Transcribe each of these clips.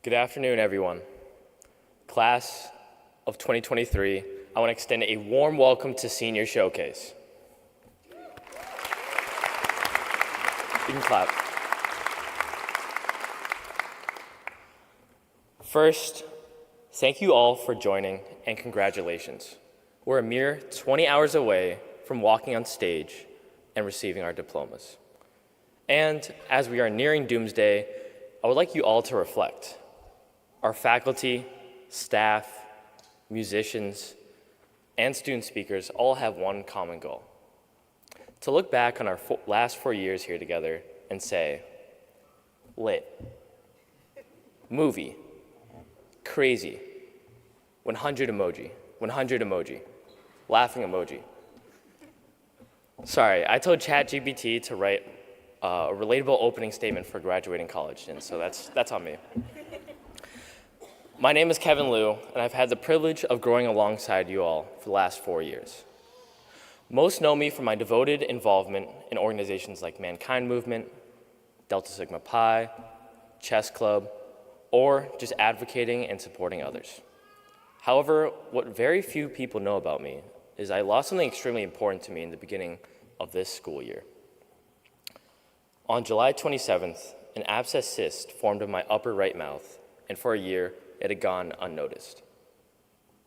Good afternoon, everyone. Class of 2023, I want to extend a warm welcome to Senior Showcase. You can clap. First, thank you all for joining and congratulations. We're a mere 20 hours away from walking on stage and receiving our diplomas. And as we are nearing doomsday, I would like you all to reflect. Our faculty, staff, musicians, and student speakers all have one common goal: to look back on our last 4 years here together and say, lit, movie, crazy, 100 emoji, laughing emoji. Sorry, I told ChatGPT to write a relatable opening statement for graduating college students, so that's on me. My name is Kevin Liu, and I've had the privilege of growing alongside you all for the last 4 years. Most know me from my devoted involvement in organizations like Mankind Movement, Delta Sigma Pi, Chess Club, or just advocating and supporting others. However, what very few people know about me is I lost something extremely important to me in the beginning of this school year. On July 27th, an abscess cyst formed in my upper right mouth, and for a year, it had gone unnoticed.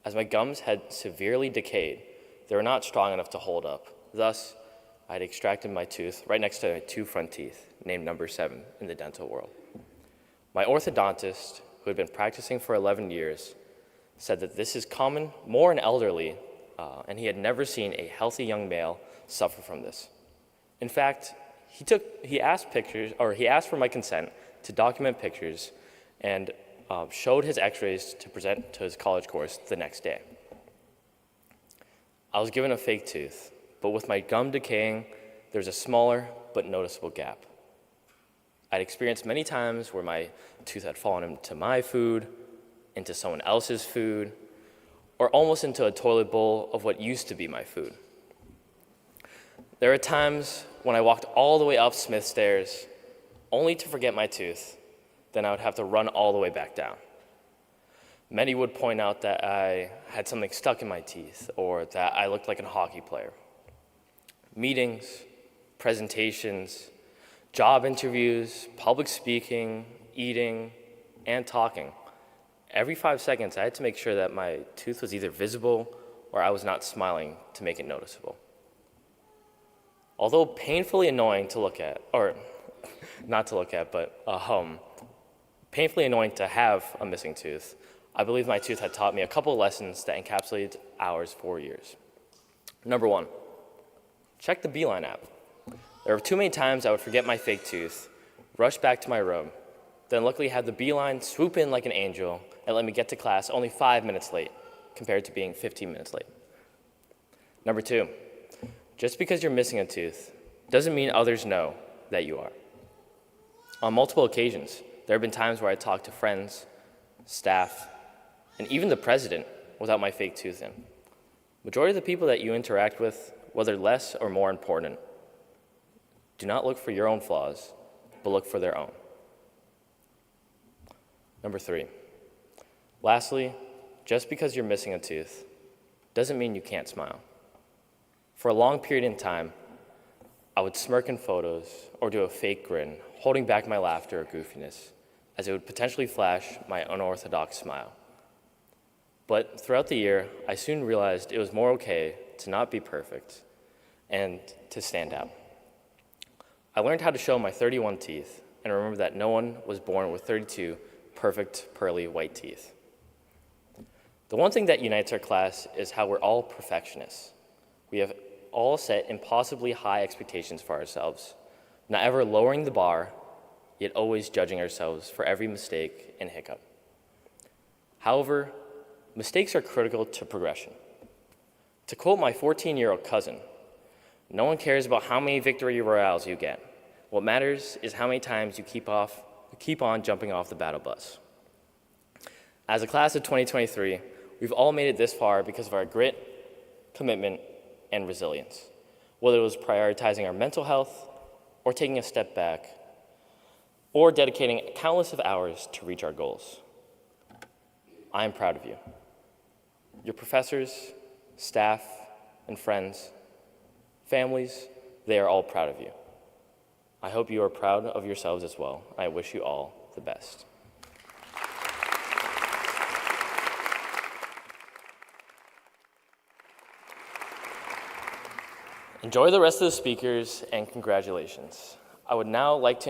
As my gums had severely decayed, they were not strong enough to hold up. Thus, I had extracted my tooth right next to my two front teeth, named number 7 in the dental world. My orthodontist, who had been practicing for 11 years, said that this is common more in elderly, and he had never seen a healthy young male suffer from this. In fact, he asked for my consent to document pictures and showed his x-rays to present to his college course the next day. I was given a fake tooth, but with my gum decaying, there's a smaller but noticeable gap. I'd experienced many times where my tooth had fallen into my food, into someone else's food, or almost into a toilet bowl of what used to be my food. There are times when I walked all the way up Smith Stairs, only to forget my tooth. Then I would have to run all the way back down. Many would point out that I had something stuck in my teeth or that I looked like a hockey player. Meetings, presentations, job interviews, public speaking, eating, and talking. Every 5 seconds, I had to make sure that my tooth was either visible or I was not smiling to make it noticeable. Although painfully annoying to look at, or not to look at, but painfully annoying to have a missing tooth, I believe my tooth had taught me a couple of lessons that encapsulated ours 4 years. Number 1, check the Beeline app. There were too many times I would forget my fake tooth, rush back to my room, then luckily have the Beeline swoop in like an angel and let me get to class only 5 minutes late, compared to being 15 minutes late. Number 2, just because you're missing a tooth doesn't mean others know that you are. On multiple occasions, there have been times where I talked to friends, staff, and even the president without my fake tooth in. Majority of the people that you interact with, whether less or more important, do not look for your own flaws, but look for their own. Number 3, lastly, just because you're missing a tooth doesn't mean you can't smile. For a long period in time, I would smirk in photos or do a fake grin, holding back my laughter or goofiness, as it would potentially flash my unorthodox smile. But throughout the year, I soon realized it was more okay to not be perfect and to stand out. I learned how to show my 31 teeth and remember that no one was born with 32 perfect, pearly white teeth. The one thing that unites our class is how we're all perfectionists. We have all set impossibly high expectations for ourselves, not ever lowering the bar, yet always judging ourselves for every mistake and hiccup. However, mistakes are critical to progression. To quote my 14-year-old cousin, no one cares about how many victory royales you get. What matters is how many times you keep on jumping off the battle bus. As a class of 2023, we've all made it this far because of our grit, commitment, and resilience, whether it was prioritizing our mental health or taking a step back or dedicating countless of hours to reach our goals. I am proud of you. Your professors, staff, and friends, families, they are all proud of you. I hope you are proud of yourselves as well. I wish you all the best. Enjoy the rest of the speakers, and congratulations. I would now like to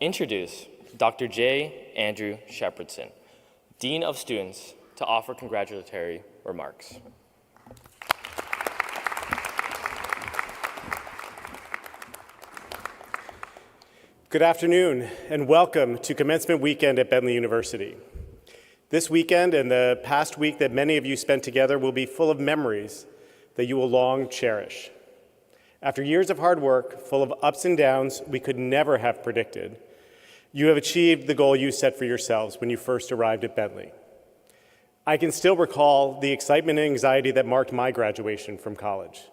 introduce Dr. J. Andrew Shepherdson, Dean of Students, to offer congratulatory remarks. Good afternoon, and welcome to Commencement Weekend at Bentley University. This weekend and the past week that many of you spent together will be full of memories that you will long cherish. After years of hard work, full of ups and downs we could never have predicted, you have achieved the goal you set for yourselves when you first arrived at Bentley. I can still recall the excitement and anxiety that marked my graduation from college.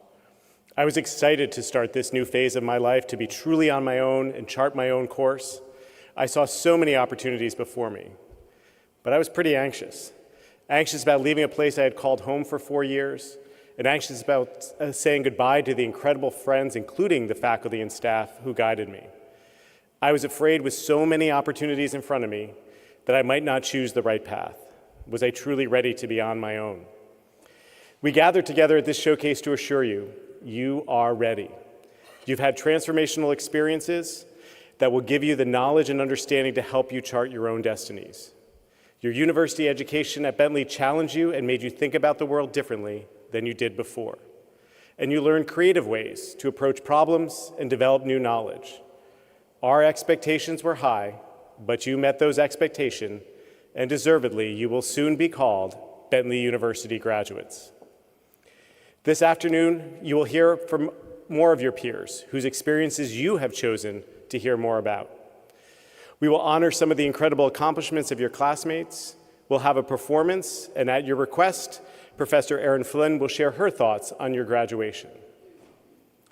I was excited to start this new phase of my life, to be truly on my own and chart my own course. I saw so many opportunities before me, but I was pretty anxious. Anxious about leaving a place I had called home for 4 years, and anxious about saying goodbye to the incredible friends, including the faculty and staff who guided me. I was afraid with so many opportunities in front of me that I might not choose the right path. Was I truly ready to be on my own? We gathered together at this showcase to assure you, you are ready. You've had transformational experiences that will give you the knowledge and understanding to help you chart your own destinies. Your university education at Bentley challenged you and made you think about the world differently than you did before. And you learned creative ways to approach problems and develop new knowledge. Our expectations were high, but you met those expectations, and deservedly, you will soon be called Bentley University graduates. This afternoon, you will hear from more of your peers whose experiences you have chosen to hear more about. We will honor some of the incredible accomplishments of your classmates. We'll have a performance, and at your request, Professor Erin Flynn will share her thoughts on your graduation.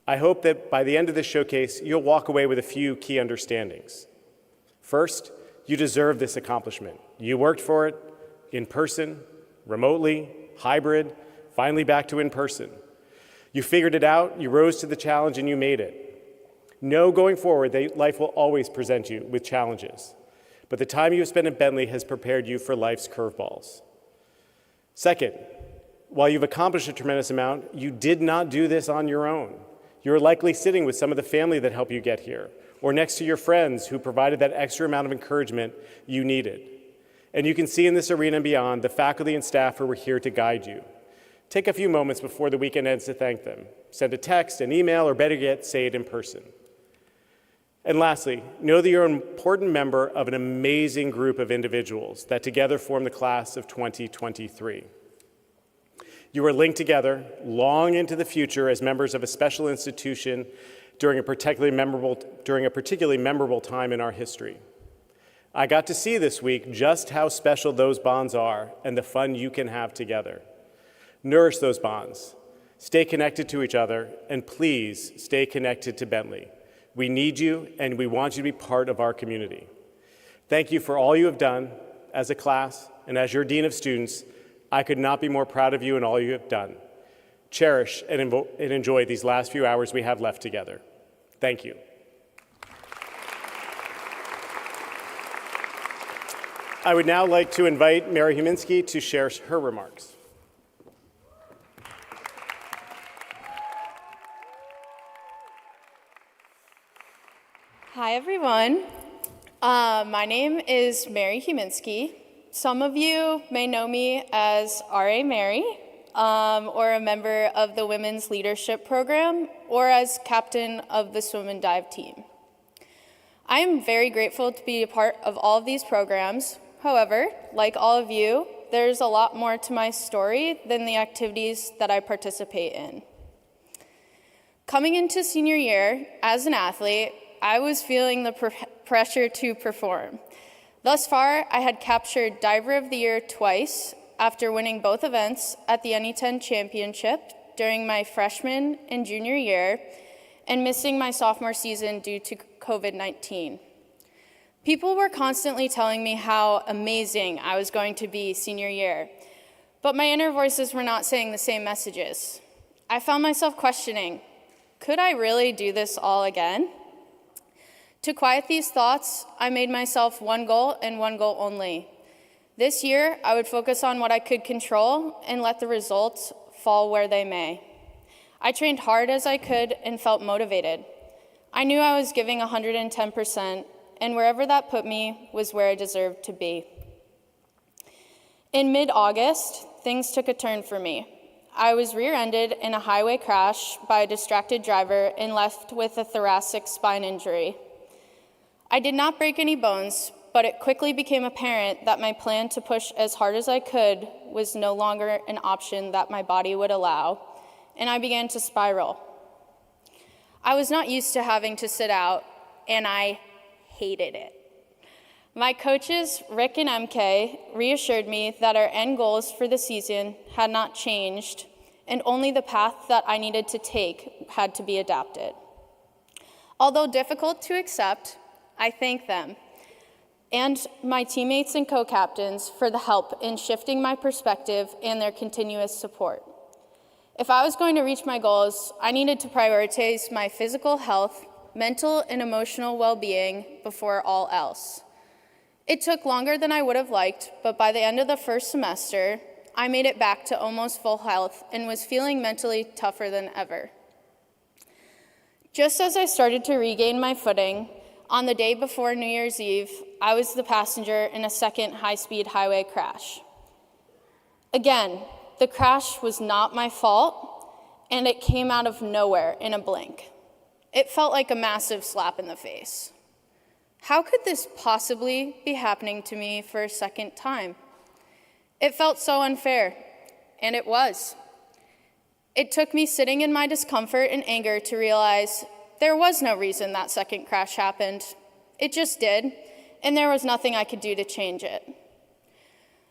I hope that by the end of this showcase, you'll walk away with a few key understandings. First, you deserve this accomplishment. You worked for it in person, remotely, hybrid, finally back to in person. You figured it out, you rose to the challenge, and you made it. Know going forward that life will always present you with challenges, but the time you have spent at Bentley has prepared you for life's curveballs. Second, while you've accomplished a tremendous amount, you did not do this on your own. You're likely sitting with some of the family that helped you get here, or next to your friends who provided that extra amount of encouragement you needed. And you can see in this arena and beyond the faculty and staff who were here to guide you. Take a few moments before the weekend ends to thank them. Send a text, an email, or better yet, say it in person. And lastly, know that you're an important member of an amazing group of individuals that together form the class of 2023. You are linked together long into the future as members of a special institution during a particularly memorable time in our history. I got to see this week just how special those bonds are and the fun you can have together. Nourish those bonds, stay connected to each other, and please stay connected to Bentley. We need you, and we want you to be part of our community. Thank you for all you have done as a class, and as your Dean of Students, I could not be more proud of you and all you have done. Cherish and enjoy these last few hours we have left together. Thank you. I would now like to invite Mary Huminski to share her remarks. Hi, everyone. My name is Mary Huminski. Some of you may know me as R.A. Mary, or a member of the Women's Leadership Program, or as captain of the swim and dive team. I am very grateful to be a part of all of these programs. However, like all of you, there's a lot more to my story than the activities that I participate in. Coming into senior year as an athlete, I was feeling the pressure to perform. Thus far, I had captured Diver of the Year twice after winning both events at the NE10 Championship during my freshman and junior year and missing my sophomore season due to COVID-19. People were constantly telling me how amazing I was going to be senior year, but my inner voices were not saying the same messages. I found myself questioning, could I really do this all again? To quiet these thoughts, I made myself one goal and one goal only. This year, I would focus on what I could control and let the results fall where they may. I trained hard as I could and felt motivated. I knew I was giving 110%, and wherever that put me was where I deserved to be. In mid-August, things took a turn for me. I was rear-ended in a highway crash by a distracted driver and left with a thoracic spine injury. I did not break any bones, but it quickly became apparent that my plan to push as hard as I could was no longer an option that my body would allow, and I began to spiral. I was not used to having to sit out, and I hated it. My coaches, Rick and MK, reassured me that our end goals for the season had not changed, and only the path that I needed to take had to be adapted. Although difficult to accept, I thank them and my teammates and co-captains for the help in shifting my perspective and their continuous support. If I was going to reach my goals, I needed to prioritize my physical health, mental and emotional well-being before all else. It took longer than I would have liked, but by the end of the first semester, I made it back to almost full health and was feeling mentally tougher than ever. Just as I started to regain my footing, on the day before New Year's Eve, I was the passenger in a second high-speed highway crash. Again, the crash was not my fault, and it came out of nowhere in a blink. It felt like a massive slap in the face. How could this possibly be happening to me for a second time? It felt so unfair, and it was. It took me sitting in my discomfort and anger to realize there was no reason that second crash happened. It just did, and there was nothing I could do to change it.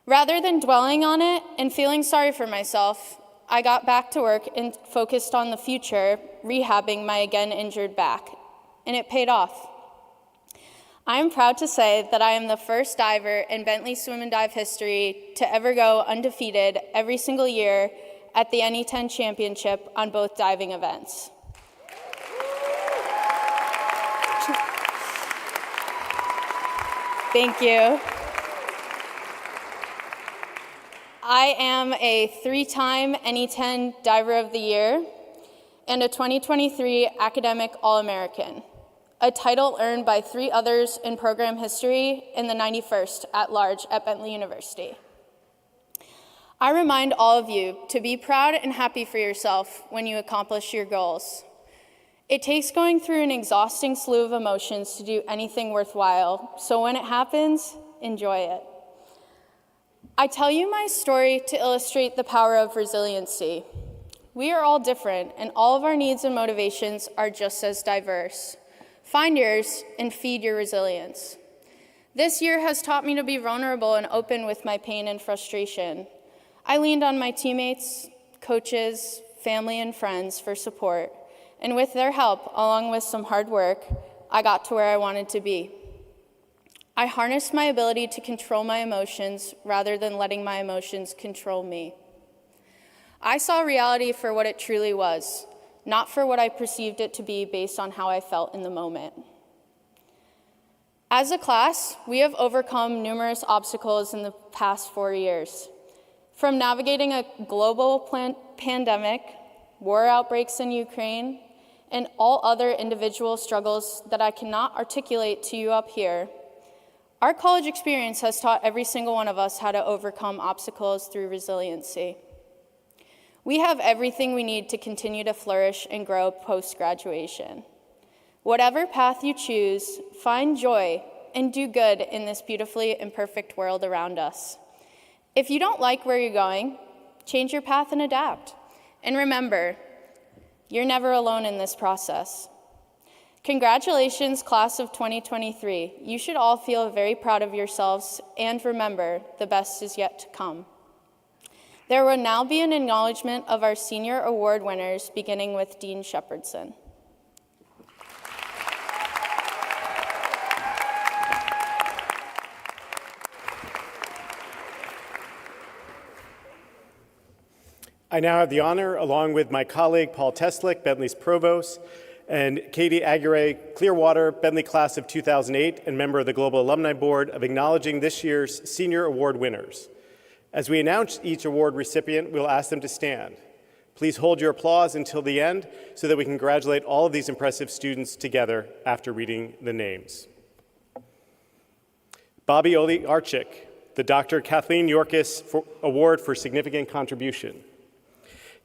Rather than dwelling on it and feeling sorry for myself, I got back to work and focused on the future, rehabbing my again injured back, and it paid off. I am proud to say that I am the first diver in Bentley swim and dive history to ever go undefeated every single year at the NE10 Championship on both diving events. Thank you. I am a 3-time NE10 Diver of the Year and a 2023 Academic All-American, a title earned by 3 others in program history and the 91st at large at Bentley University. I remind all of you to be proud and happy for yourself when you accomplish your goals. It takes going through an exhausting slew of emotions to do anything worthwhile, so when it happens, enjoy it. I tell you my story to illustrate the power of resiliency. We are all different, and all of our needs and motivations are just as diverse. Find yours and feed your resilience. This year has taught me to be vulnerable and open with my pain and frustration. I leaned on my teammates, coaches, family, and friends for support. And with their help, along with some hard work, I got to where I wanted to be. I harnessed my ability to control my emotions rather than letting my emotions control me. I saw reality for what it truly was, not for what I perceived it to be based on how I felt in the moment. As a class, we have overcome numerous obstacles in the past 4 years. From navigating a global pandemic, war outbreaks in Ukraine, and all other individual struggles that I cannot articulate to you up here, our college experience has taught every single one of us how to overcome obstacles through resiliency. We have everything we need to continue to flourish and grow post-graduation. Whatever path you choose, find joy and do good in this beautifully imperfect world around us. If you don't like where you're going, change your path and adapt. And remember, you're never alone in this process. Congratulations, class of 2023. You should all feel very proud of yourselves, and remember, the best is yet to come. There will now be an acknowledgement of our senior award winners, beginning with Dean Shepherdson. I now have the honor, along with my colleague Paul Teslick, Bentley's provost, and Katie Aguirre, Clearwater, Bentley class of 2008 and member of the Global Alumni Board, of acknowledging this year's Senior Award winners. As we announce each award recipient, we'll ask them to stand. Please hold your applause until the end so that we can congratulate all of these impressive students together after reading the names. Bobby Oliarchik, the Dr. Kathleen Yorkis Award for Significant Contribution.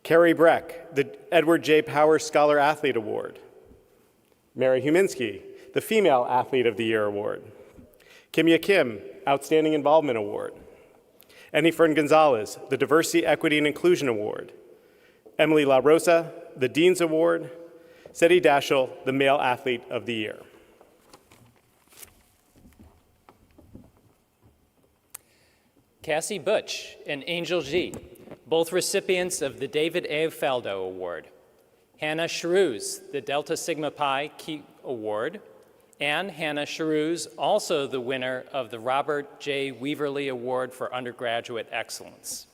Carrie Breck, the Edward J. Power Scholar Athlete Award. Mary Huminski, the Female Athlete of the Year Award. Kimya Kim, Outstanding Involvement Award. Enifern Gonzalez, the Diversity, Equity, and Inclusion Award. Emily La Rosa, the Dean's Award. Seti Dashel, the Male Athlete of the Year. Cassie Butch and Angel G, both recipients of the David A. Faldo Award. Hannah Shrewes, the Delta Sigma Pi Key Award. And Hannah Shrewes, also the winner of the Robert J. Weaverly Award for Undergraduate Excellence.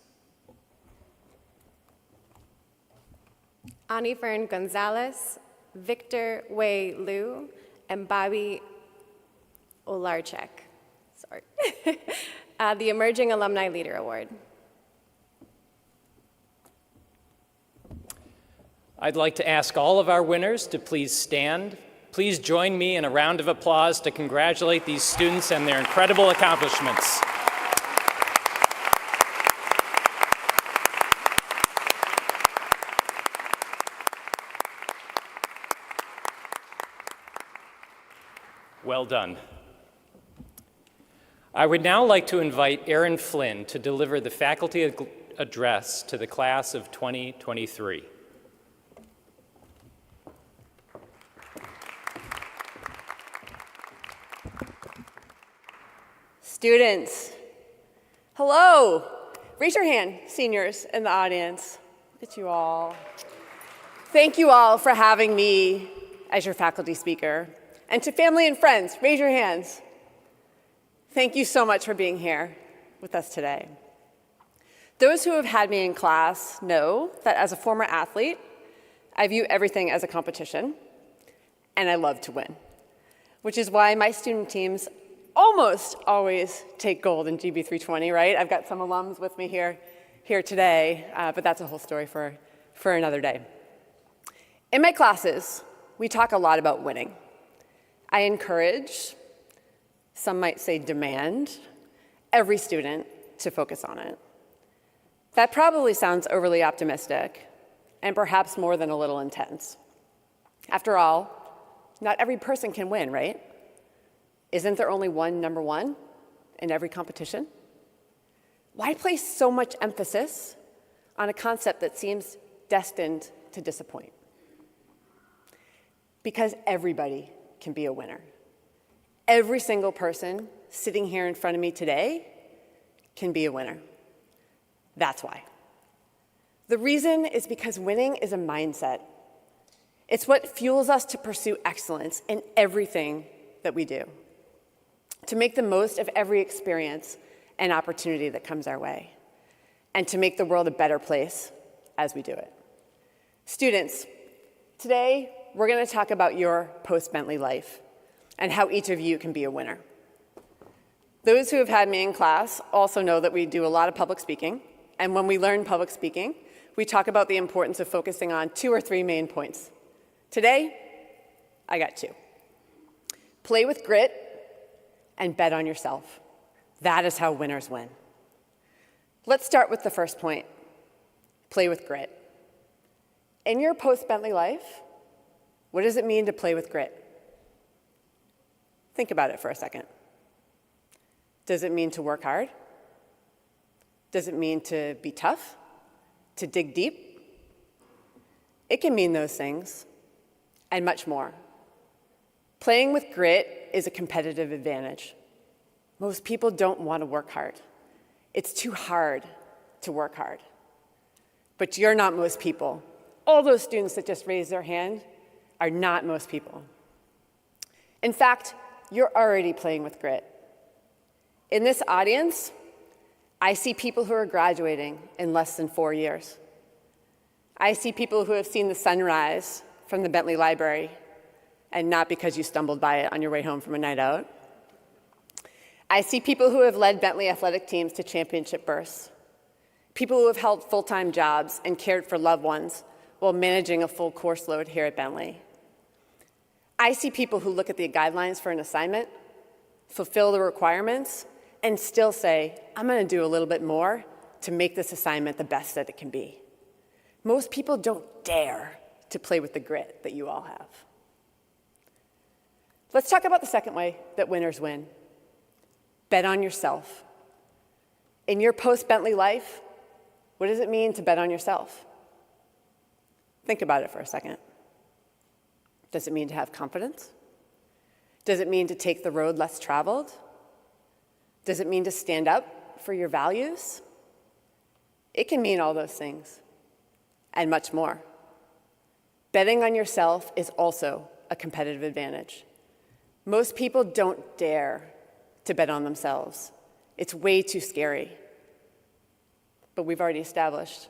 Anifern Gonzalez, Victor Wei Liu, and Bobby Olarchek. Sorry. The Emerging Alumni Leader Award. I'd like to ask all of our winners to please stand. Please join me in a round of applause to congratulate these students and their incredible accomplishments. Well done. I would now like to invite Erin Flynn to deliver the faculty address to the class of 2023. Students, hello. Raise your hand, seniors in the audience. Look at you all. Thank you all for having me as your faculty speaker. And to family and friends, raise your hands. Thank you so much for being here with us today. Those who have had me in class know that as a former athlete, I view everything as a competition, and I love to win, which is why my student teams almost always take gold in GB 320, right? I've got some alums with me here today, but that's a whole story for another day. In my classes, we talk a lot about winning. I encourage, some might say demand, every student to focus on it. That probably sounds overly optimistic and perhaps more than a little intense. After all, not every person can win, right? Isn't there only one number one in every competition? Why place so much emphasis on a concept that seems destined to disappoint? Because everybody can be a winner. Every single person sitting here in front of me today can be a winner. That's why. The reason is because winning is a mindset. It's what fuels us to pursue excellence in everything that we do, to make the most of every experience and opportunity that comes our way, and to make the world a better place as we do it. Students, today we're going to talk about your post-Bentley life and how each of you can be a winner. Those who have had me in class also know that we do a lot of public speaking, and when we learn public speaking, we talk about the importance of focusing on 2 or 3 main points. Today, I got 2. Play with grit and bet on yourself. That is how winners win. Let's start with the first point, play with grit. In your post-Bentley life, what does it mean to play with grit? Think about it for a second. Does it mean to work hard? Does it mean to be tough? To dig deep? It can mean those things and much more. Playing with grit is a competitive advantage. Most people don't want to work hard. It's too hard to work hard. But you're not most people. All those students that just raised their hand are not most people. In fact, you're already playing with grit. In this audience, I see people who are graduating in less than 4 years. I see people who have seen the sunrise from the Bentley Library, and not because you stumbled by it on your way home from a night out. I see people who have led Bentley athletic teams to championship berths, people who have held full-time jobs and cared for loved ones while managing a full course load here at Bentley. I see people who look at the guidelines for an assignment, fulfill the requirements, and still say, I'm going to do a little bit more to make this assignment the best that it can be. Most people don't dare to play with the grit that you all have. Let's talk about the second way that winners win. Bet on yourself. In your post-Bentley life, what does it mean to bet on yourself? Think about it for a second. Does it mean to have confidence? Does it mean to take the road less traveled? Does it mean to stand up for your values? It can mean all those things and much more. Betting on yourself is also a competitive advantage. Most people don't dare to bet on themselves. It's way too scary. But we've already established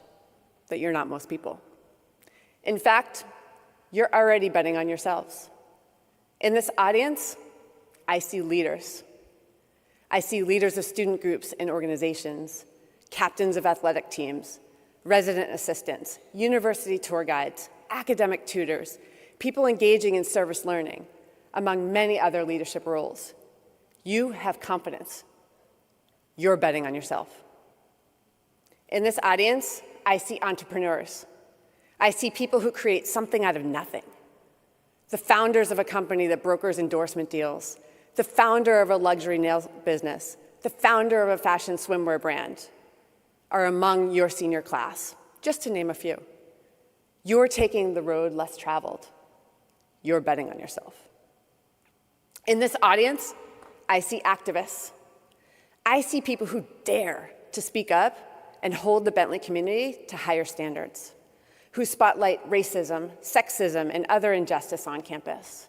that you're not most people. In fact, you're already betting on yourselves. In this audience, I see leaders. I see leaders of student groups and organizations, captains of athletic teams, resident assistants, university tour guides, academic tutors, people engaging in service learning, among many other leadership roles. You have confidence. You're betting on yourself. In this audience, I see entrepreneurs. I see people who create something out of nothing. The founders of a company that brokers endorsement deals, the founder of a luxury nail business, the founder of a fashion swimwear brand are among your senior class, just to name a few. You're taking the road less traveled. You're betting on yourself. In this audience, I see activists. I see people who dare to speak up and hold the Bentley community to higher standards, who spotlight racism, sexism, and other injustice on campus.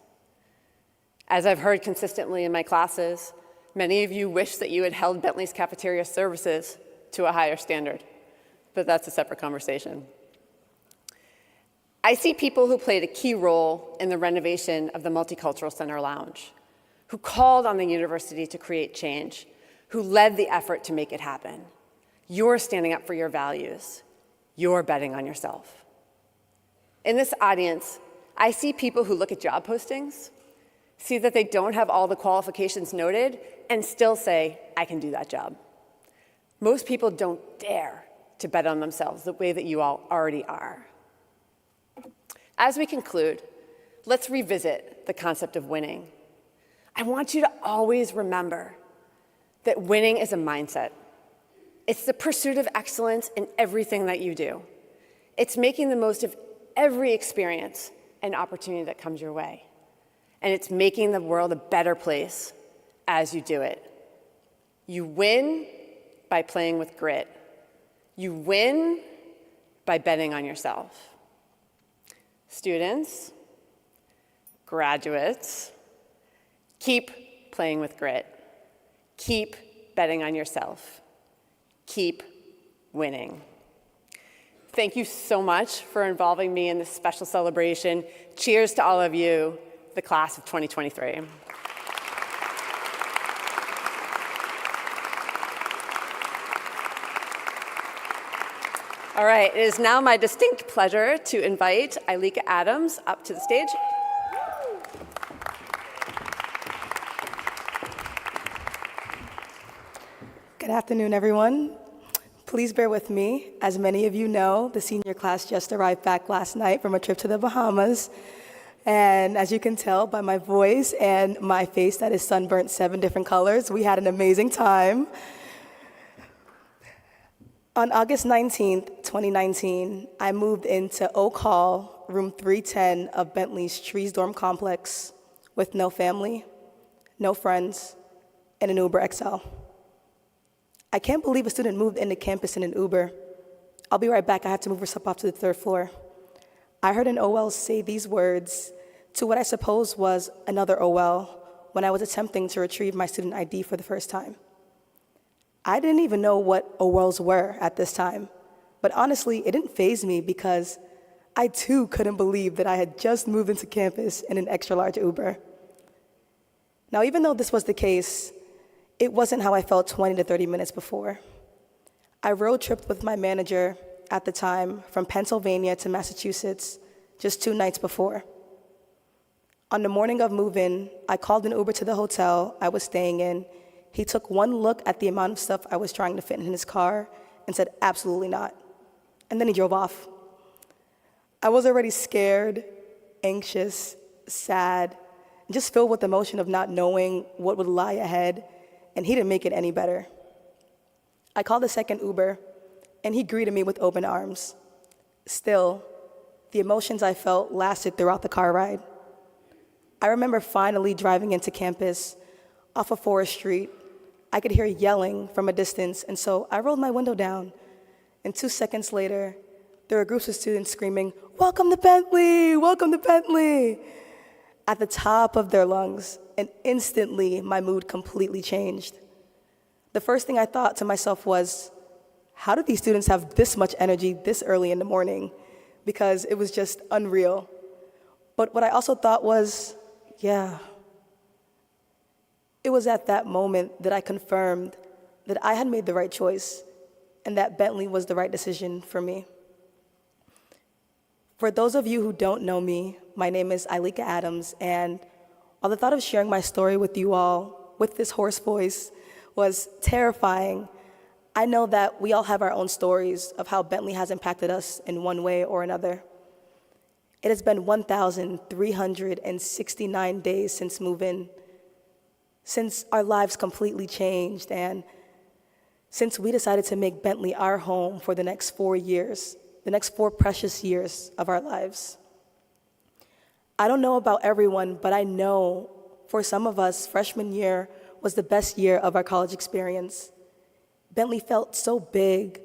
As I've heard consistently in my classes, many of you wish that you had held Bentley's cafeteria services to a higher standard, but that's a separate conversation. I see people who played a key role in the renovation of the Multicultural Center Lounge, who called on the university to create change, who led the effort to make it happen. You're standing up for your values. You're betting on yourself. In this audience, I see people who look at job postings, see that they don't have all the qualifications noted, and still say, I can do that job. Most people don't dare to bet on themselves the way that you all already are. As we conclude, let's revisit the concept of winning. I want you to always remember that winning is a mindset. It's the pursuit of excellence in everything that you do. It's making the most of every experience and opportunity that comes your way. And it's making the world a better place as you do it. You win by playing with grit. You win by betting on yourself. Students, graduates, keep playing with grit. Keep betting on yourself. Keep winning. Thank you so much for involving me in this special celebration. Cheers to all of you, the class of 2023. All right, it is now my distinct pleasure to invite Ailika Adams up to the stage. Good afternoon, everyone. Please bear with me. As many of you know, the senior class just arrived back last night from a trip to the Bahamas. And as you can tell by my voice and my face that is sunburnt 7 different colors, we had an amazing time. On August 19th, 2019, I moved into Oak Hall, room 310 of Bentley's Trees Dorm Complex with no family, no friends, and an Uber XL. I can't believe a student moved into campus in an Uber. I'll be right back. I have to move her up to the 3rd floor. I heard an OL say these words to what I suppose was another OL when I was attempting to retrieve my student ID for the first time. I didn't even know what OLs were at this time, but honestly, it didn't faze me because I too couldn't believe that I had just moved into campus in an extra large Uber. Now, even though this was the case, it wasn't how I felt 20 to 30 minutes before. I road tripped with my manager at the time from Pennsylvania to Massachusetts just 2 nights before. On the morning of move-in, I called an Uber to the hotel I was staying in. He took one look at the amount of stuff I was trying to fit in his car and said, absolutely not. And then he drove off. I was already scared, anxious, sad, and just filled with the emotion of not knowing what would lie ahead, and he didn't make it any better. I called a second Uber, and he greeted me with open arms. Still, the emotions I felt lasted throughout the car ride. I remember finally driving into campus off of Forest Street. I could hear yelling from a distance, and so I rolled my window down. And 2 seconds later, there were groups of students screaming, "Welcome to Bentley! Welcome to Bentley!" at the top of their lungs, and instantly my mood completely changed. The first thing I thought to myself was, how do these students have this much energy this early in the morning? Because it was just unreal. But what I also thought was, yeah. It was at that moment that I confirmed that I had made the right choice and that Bentley was the right decision for me. For those of you who don't know me, my name is Ailika Adams, and while the thought of sharing my story with you all with this hoarse voice was terrifying, I know that we all have our own stories of how Bentley has impacted us in one way or another. It has been 1,369 days since move-in, since our lives completely changed, and since we decided to make Bentley our home for the next 4 years, the next 4 precious years of our lives. I don't know about everyone, but I know for some of us, freshman year was the best year of our college experience. Bentley felt so big,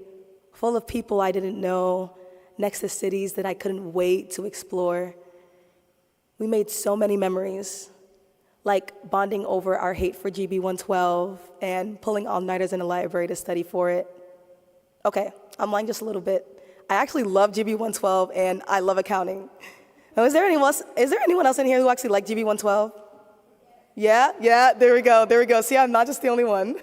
full of people I didn't know, next to cities that I couldn't wait to explore. We made so many memories, like bonding over our hate for GB 112 and pulling all-nighters in the library to study for it. Okay, I'm lying just a little bit. I actually love GB 112 and I love accounting. Now, is there anyone else in here who actually liked GB 112? Yeah, there we go. See, I'm not just the only one.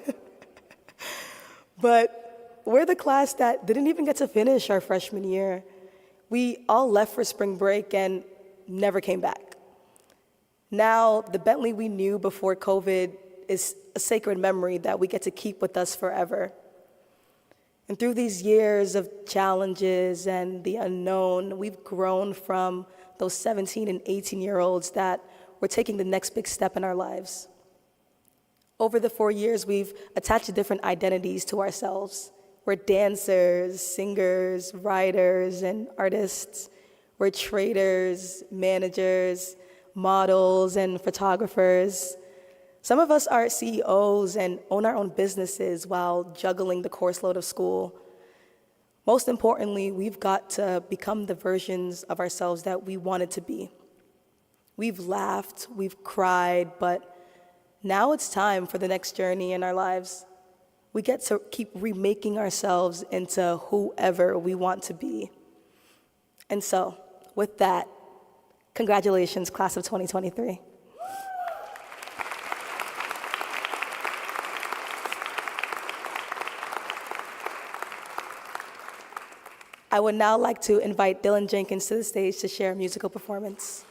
But we're the class that didn't even get to finish our freshman year. We all left for spring break and never came back. Now, the Bentley we knew before COVID is a sacred memory that we get to keep with us forever. And through these years of challenges and the unknown, we've grown from those 17 and 18-year-olds that were taking the next big step in our lives. Over the 4 years, we've attached different identities to ourselves. We're dancers, singers, writers, and artists. We're traders, managers, models, and photographers. Some of us are CEOs and own our own businesses while juggling the course load of school. Most importantly, we've got to become the versions of ourselves that we wanted to be. We've laughed, we've cried, but now it's time for the next journey in our lives. We get to keep remaking ourselves into whoever we want to be. And so, with that, congratulations, class of 2023. I would now like to invite Dylan Jenkins to the stage to share a musical performance.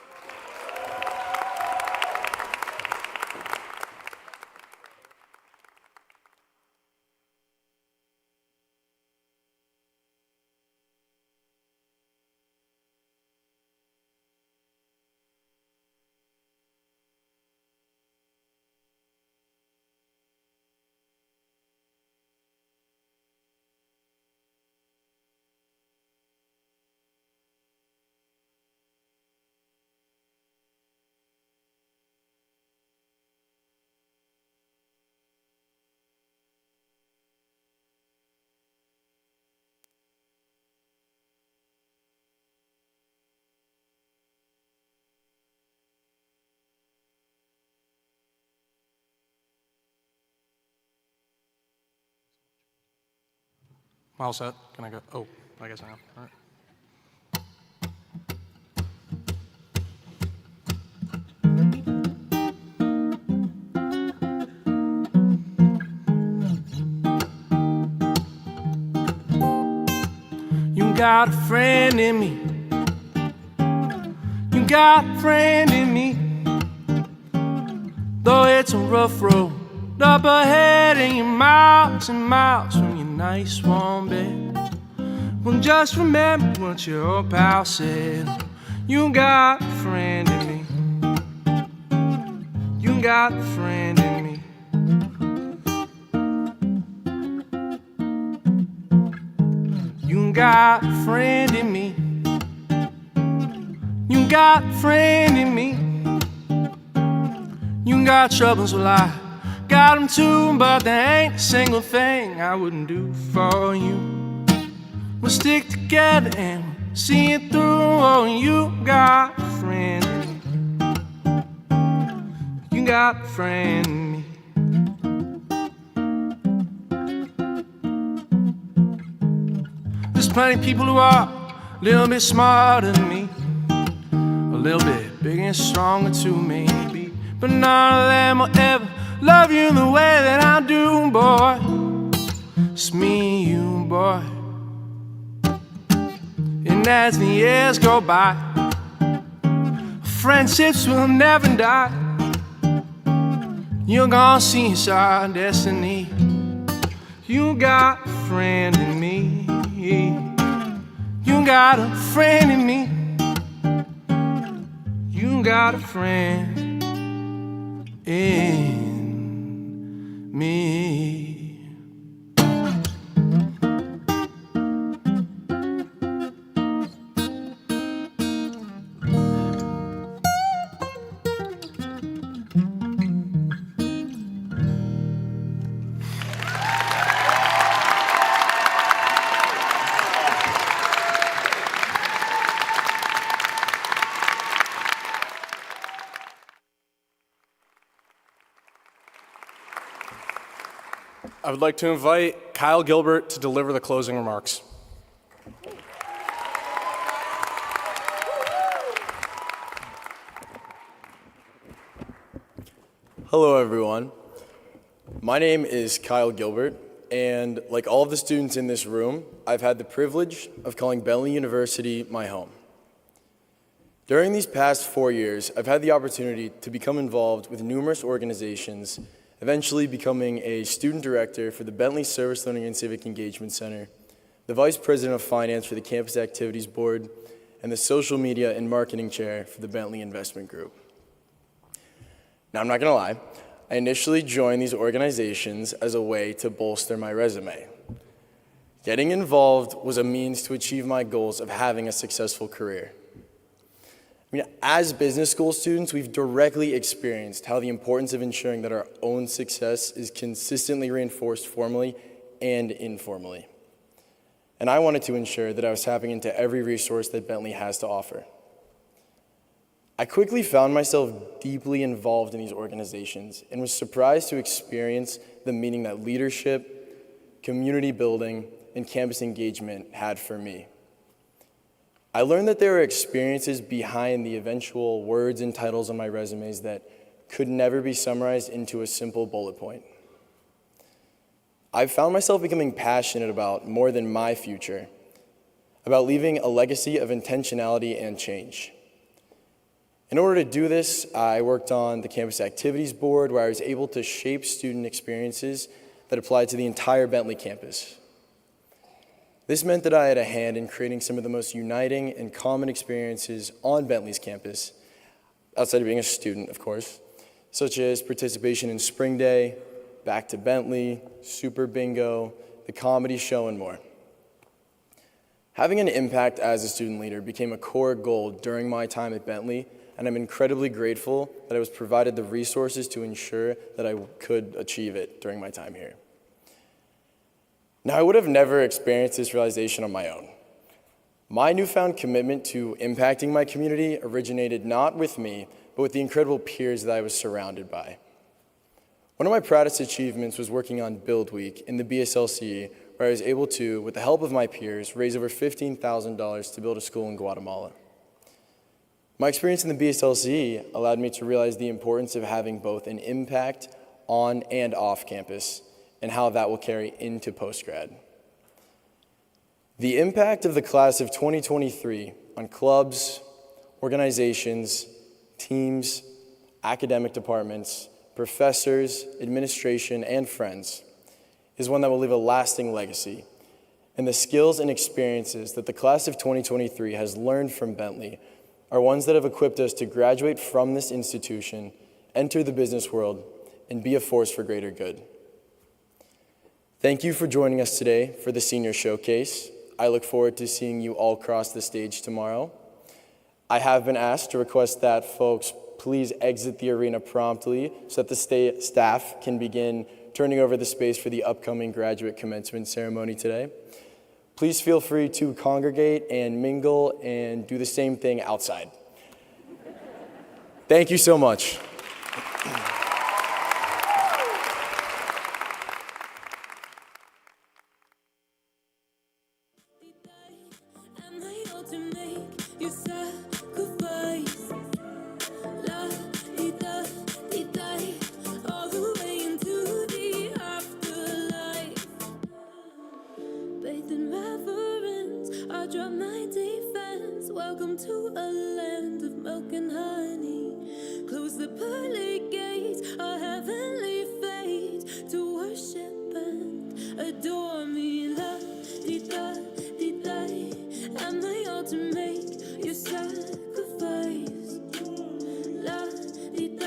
All set? Can I go? Oh, I guess I am. All right. got a friend in me. You got a friend in me. Though it's a rough road up ahead and you're miles and miles from your nice warm bed, well, just remember what your old pal said. You got a friend in me. You got a friend in me. You got a friend in me. You got a friend in me. You got troubles, well I got them too, but there ain't a single thing I wouldn't do for you. We'll stick together and we'll see it through. Oh, you got a friend in me. You got a friend in me. There's plenty of people who are a little bit smarter than me, a little bit bigger and stronger too, maybe, but none of them will ever love you the way that I do, boy. It's me and you, boy. And as the years go by, friendships will never die. You're gonna see it's our destiny. You got a friend in me. You got a friend in me. You got a friend in me. I would like to invite Kyle Gilbert to deliver the closing remarks. Hello, everyone. My name is Kyle Gilbert, and like all of the students in this room, I've had the privilege of calling Bentley University my home. During these past 4 years, I've had the opportunity to become involved with numerous organizations, eventually becoming a student director for the Bentley Service Learning and Civic Engagement Center, the vice president of finance for the Campus Activities Board, and the social media and marketing chair for the Bentley Investment Group. Now, I'm not gonna lie, I initially joined these organizations as a way to bolster my resume. Getting involved was a means to achieve my goals of having a successful career. As business school students, we've directly experienced how the importance of ensuring that our own success is consistently reinforced formally and informally. And I wanted to ensure that I was tapping into every resource that Bentley has to offer. I quickly found myself deeply involved in these organizations and was surprised to experience the meaning that leadership, community building, and campus engagement had for me. I learned that there were experiences behind the eventual words and titles on my resumes that could never be summarized into a simple bullet point. I found myself becoming passionate about more than my future, about leaving a legacy of intentionality and change. In order to do this, I worked on the Campus Activities Board, where I was able to shape student experiences that applied to the entire Bentley campus. This meant that I had a hand in creating some of the most uniting and common experiences on Bentley's campus, outside of being a student, of course, such as participation in Spring Day, Back to Bentley, Super Bingo, the comedy show, and more. Having an impact as a student leader became a core goal during my time at Bentley, and I'm incredibly grateful that I was provided the resources to ensure that I could achieve it during my time here. Now, I would have never experienced this realization on my own. My newfound commitment to impacting my community originated not with me, but with the incredible peers that I was surrounded by. One of my proudest achievements was working on Build Week in the BSLC, where I was able to, with the help of my peers, raise over $15,000 to build a school in Guatemala. My experience in the BSLC allowed me to realize the importance of having both an impact on and off campus, and how that will carry into postgrad. The impact of the class of 2023 on clubs, organizations, teams, academic departments, professors, administration, and friends is one that will leave a lasting legacy. And the skills and experiences that the class of 2023 has learned from Bentley are ones that have equipped us to graduate from this institution, enter the business world, and be a force for greater good. Thank you for joining us today for the Senior Showcase. I look forward to seeing you all cross the stage tomorrow. I have been asked to request that folks please exit the arena promptly so that the staff can begin turning over the space for the upcoming graduate commencement ceremony today. Please feel free to congregate and mingle and do the same thing outside. Thank you so much. Welcome to a land of milk and honey. Close the pearly